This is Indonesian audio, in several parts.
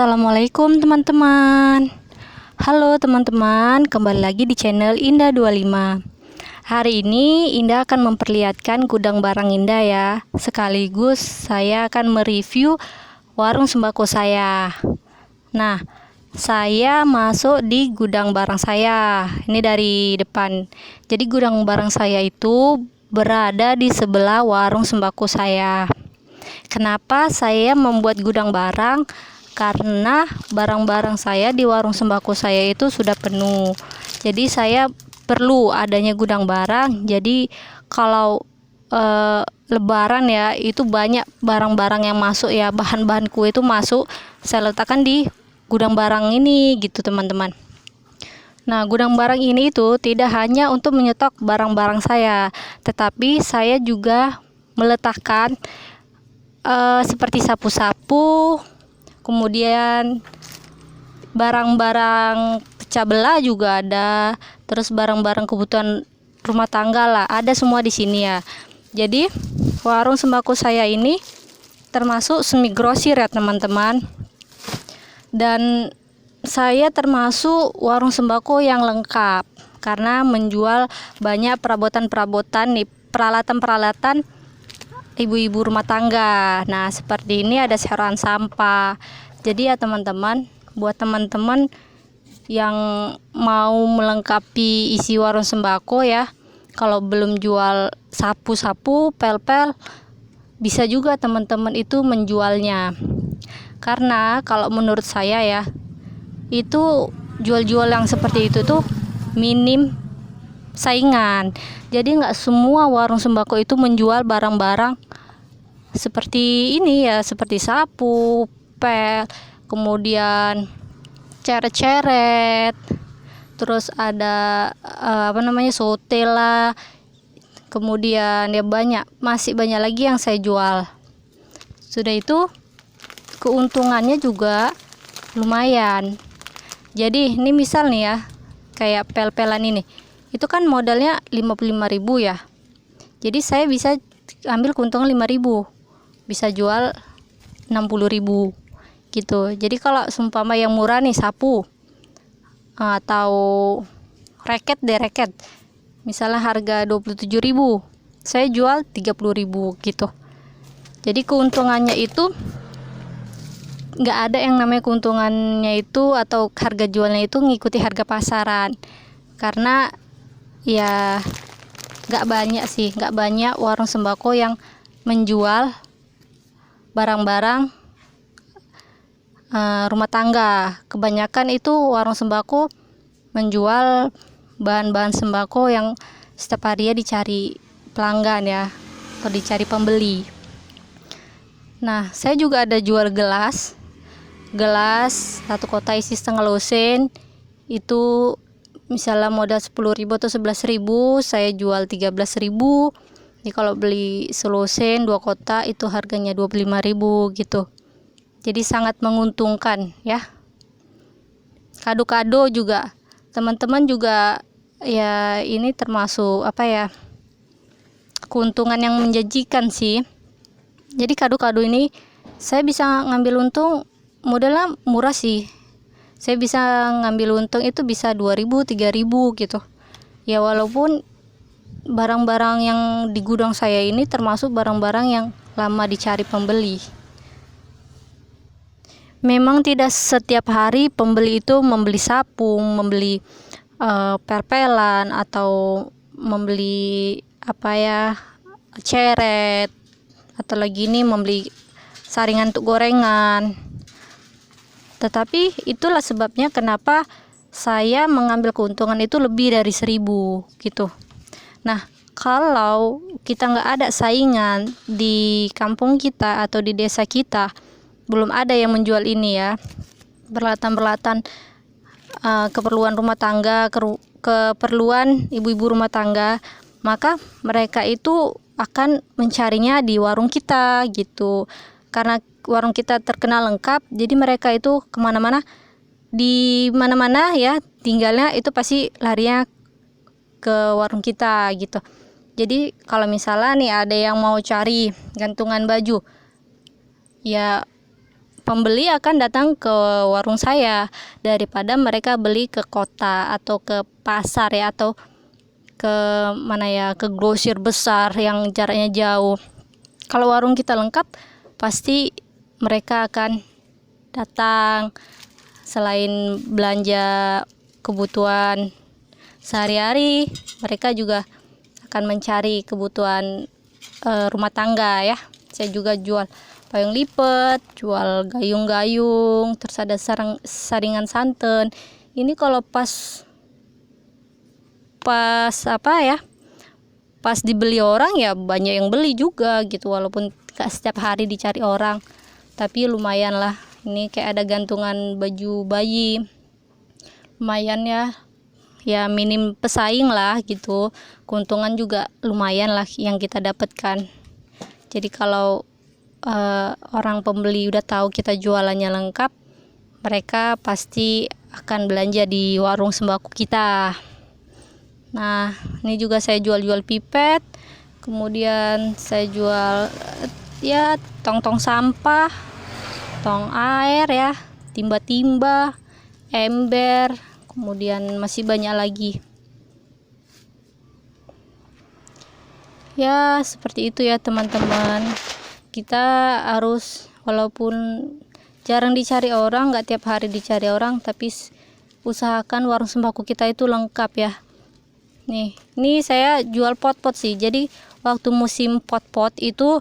Assalamualaikum teman-teman. Halo teman-teman, kembali lagi di channel Indah 25. Hari ini Indah akan memperlihatkan gudang barang Indah ya. Sekaligus saya akan mereview warung sembako saya. Nah, saya masuk di gudang barang saya. Ini dari depan. Jadi gudang barang saya itu berada di sebelah warung sembako saya. Kenapa saya membuat gudang barang? Karena barang-barang saya di warung sembako saya itu sudah penuh. Jadi saya perlu adanya gudang barang. Jadi kalau lebaran ya, itu banyak barang-barang yang masuk ya, bahan-bahan kue itu masuk, saya letakkan di gudang barang ini gitu teman-teman. Nah, gudang barang ini itu tidak hanya untuk menyetok barang-barang saya, tetapi saya juga meletakkan seperti sapu-sapu, kemudian barang-barang pecah belah juga ada, terus barang-barang kebutuhan rumah tangga lah, ada semua di sini ya. Jadi warung sembako saya ini termasuk semi grosir ya teman-teman. Dan saya termasuk warung sembako yang lengkap karena menjual banyak perabotan-perabotan nih, peralatan-peralatan ibu-ibu rumah tangga. Nah, seperti ini ada seroan sampah. Jadi ya teman-teman, buat teman-teman yang mau melengkapi isi warung sembako ya, kalau belum jual sapu-sapu, pel-pel, bisa juga teman-teman itu menjualnya. Karena kalau menurut saya ya, itu jual-jual yang seperti itu tuh minim saingan. Jadi nggak semua warung sembako itu menjual barang-barang seperti ini ya, seperti sapu, pel, kemudian ceret-ceret, terus ada sotel lah, kemudian ya masih banyak lagi yang saya jual. Sudah itu keuntungannya juga lumayan. Jadi ini misal nih ya, kayak pel-pelan ini, itu kan modalnya 55.000 ya. Jadi saya bisa ambil keuntungan 5.000, bisa jual 60.000 gitu. Jadi kalau seumpama yang murah nih sapu atau reket, misalnya harga 27.000, saya jual 30.000 gitu. Jadi keuntungannya itu nggak ada yang namanya keuntungannya itu atau harga jualnya itu ngikuti harga pasaran, karena ya nggak banyak warung sembako yang menjual barang-barang rumah tangga. Kebanyakan itu warung sembako menjual bahan-bahan sembako yang setiap hari dicari pelanggan ya, atau dicari pembeli. Nah, saya juga ada jual gelas satu kotak isi setengah losen, itu misalnya modal 10.000 atau 11.000, saya jual 13.000. Jadi kalau beli selosen 2 kotak itu harganya 25.000 gitu. Jadi sangat menguntungkan ya. Kado-kado juga teman-teman juga ya, ini termasuk keuntungan yang menjanjikan sih. Jadi kado-kado ini saya bisa ngambil untung, modalnya murah sih. Saya bisa ngambil untung itu bisa 2.000, 3.000 gitu. Ya walaupun barang-barang yang di gudang saya ini termasuk barang-barang yang lama dicari pembeli. Memang tidak setiap hari pembeli itu membeli sapu, membeli pel-pelan, atau membeli ceret, atau lagi ini membeli saringan untuk gorengan. Tetapi itulah sebabnya kenapa saya mengambil keuntungan itu lebih dari 1.000 gitu. Nah, kalau kita nggak ada saingan di kampung kita atau di desa kita, belum ada yang menjual ini ya, peralatan-peralatan keperluan rumah tangga, keperluan ibu-ibu rumah tangga, maka mereka itu akan mencarinya di warung kita gitu. Karena warung kita terkenal lengkap, jadi mereka itu kemana-mana, di mana-mana ya tinggalnya itu pasti larinya ke warung kita gitu. Jadi kalau misalnya nih ada yang mau cari gantungan baju, ya pembeli akan datang ke warung saya daripada mereka beli ke kota atau ke pasar ya, atau ke mana ya, ke grosir besar yang jaraknya jauh. Kalau warung kita lengkap, pasti mereka akan datang. Selain belanja kebutuhan sehari-hari, mereka juga akan mencari kebutuhan rumah tangga ya. Saya juga jual payung lipat, jual gayung-gayung, terus ada saringan santan. Ini kalau pas dibeli orang ya banyak yang beli juga gitu, walaupun gak setiap hari dicari orang, tapi lumayan lah. Ini kayak ada gantungan baju bayi, lumayan ya minim pesaing lah gitu. Keuntungan juga lumayan lah yang kita dapatkan. Jadi kalau orang pembeli udah tahu kita jualannya lengkap, mereka pasti akan belanja di warung sembako kita. Nah, ini juga saya jual pipet, kemudian saya jual ya tong-tong sampah, tong air ya, timba-timba, ember, kemudian masih banyak lagi. Ya, seperti itu ya teman-teman. Kita harus, walaupun jarang dicari orang, nggak tiap hari dicari orang, tapi usahakan warung sembako kita itu lengkap ya. Nih, ini saya jual pot-pot sih. Jadi waktu musim pot-pot itu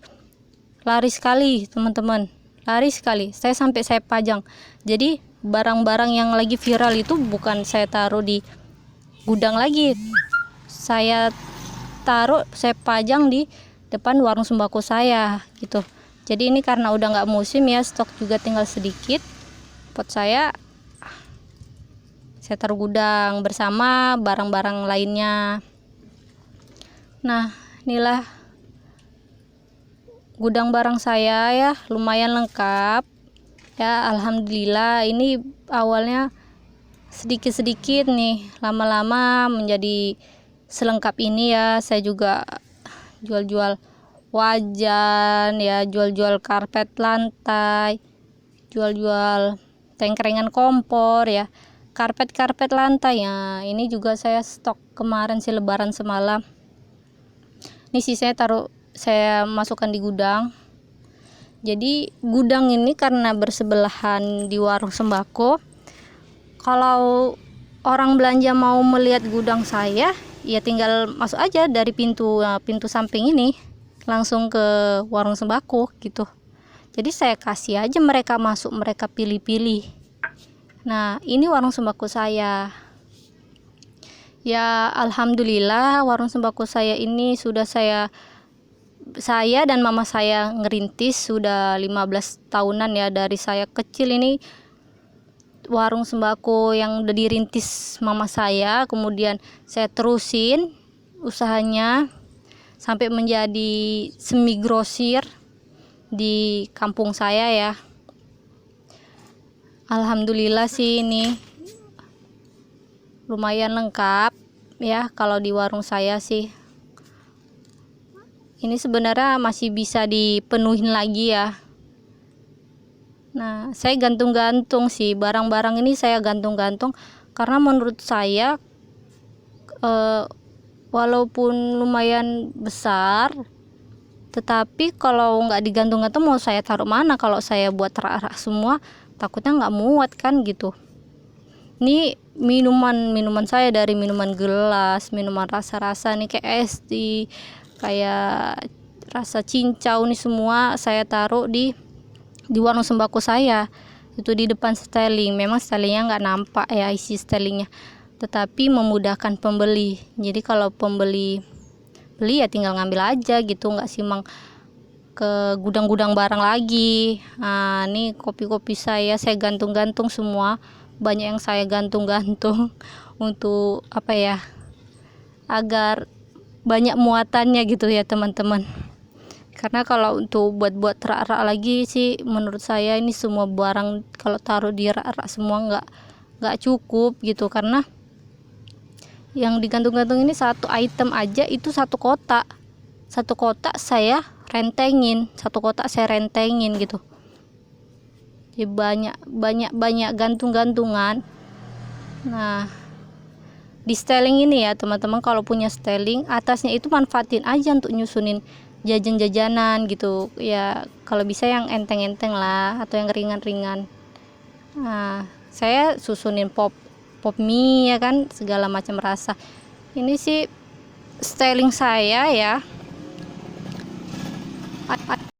laris sekali teman-teman, laris sekali. Saya sampai saya pajang. Jadi barang-barang yang lagi viral itu bukan saya taruh di gudang lagi, saya pajang di depan warung sembako saya gitu. Jadi ini karena udah nggak musim ya, stok juga tinggal sedikit, pot saya taruh gudang bersama barang-barang lainnya. Nah, inilah gudang barang saya ya, lumayan lengkap ya, alhamdulillah. Ini awalnya sedikit-sedikit nih, lama-lama menjadi selengkap ini ya. Saya juga jual-jual wajan ya, jual-jual karpet lantai, jual-jual tengkrengan kompor ya, karpet lantai ya. Ini juga saya stok kemarin sih, lebaran semalam. Ini sih saya masukkan di gudang. Jadi gudang ini karena bersebelahan di warung sembako, kalau orang belanja mau melihat gudang saya ya tinggal masuk aja dari pintu samping ini langsung ke warung sembako gitu. Jadi saya kasih aja mereka masuk, mereka pilih-pilih. Nah, ini warung sembako saya. Ya, alhamdulillah warung sembako saya ini sudah saya dan mama saya ngerintis sudah 15 tahunan ya. Dari saya kecil ini warung sembako yang udah dirintis mama saya, kemudian saya terusin usahanya sampai menjadi semi grosir di kampung saya ya. Alhamdulillah sih ini lumayan lengkap ya kalau di warung saya sih. Ini sebenarnya masih bisa dipenuhin lagi ya. Nah, saya gantung-gantung sih barang-barang ini, saya gantung-gantung karena menurut saya walaupun lumayan besar, tetapi kalau nggak digantung-gantung mau saya taruh mana? Kalau saya buat rak-rak semua, takutnya nggak muat kan gitu. Ini minuman saya, dari minuman gelas, minuman rasa-rasa nih kayak es di kayak rasa cincau, nih semua saya taruh di warung sembako saya. Itu di depan styling. Memang stylingnya nggak nampak ya isi stylingnya, tetapi memudahkan pembeli. Jadi kalau pembeli beli ya tinggal ngambil aja gitu, nggak simang ke gudang-gudang barang lagi. Nah, ini kopi-kopi saya gantung-gantung semua, banyak yang saya gantung-gantung untuk apa ya, agar banyak muatannya gitu ya teman-teman. Karena kalau untuk buat rak-rak lagi sih menurut saya ini semua barang kalau taruh di rak-rak semua nggak cukup gitu, karena yang digantung-gantung ini satu item aja itu satu kotak saya rentengin gitu. Jadi banyak gantung-gantungan. Nah, di styling ini ya teman-teman, kalau punya styling atasnya itu manfaatin aja untuk nyusunin jajan-jajanan gitu ya, kalau bisa yang enteng-enteng lah atau yang ringan-ringan. Nah, saya susunin pop mie ya kan, segala macam rasa. Ini sih styling saya ya.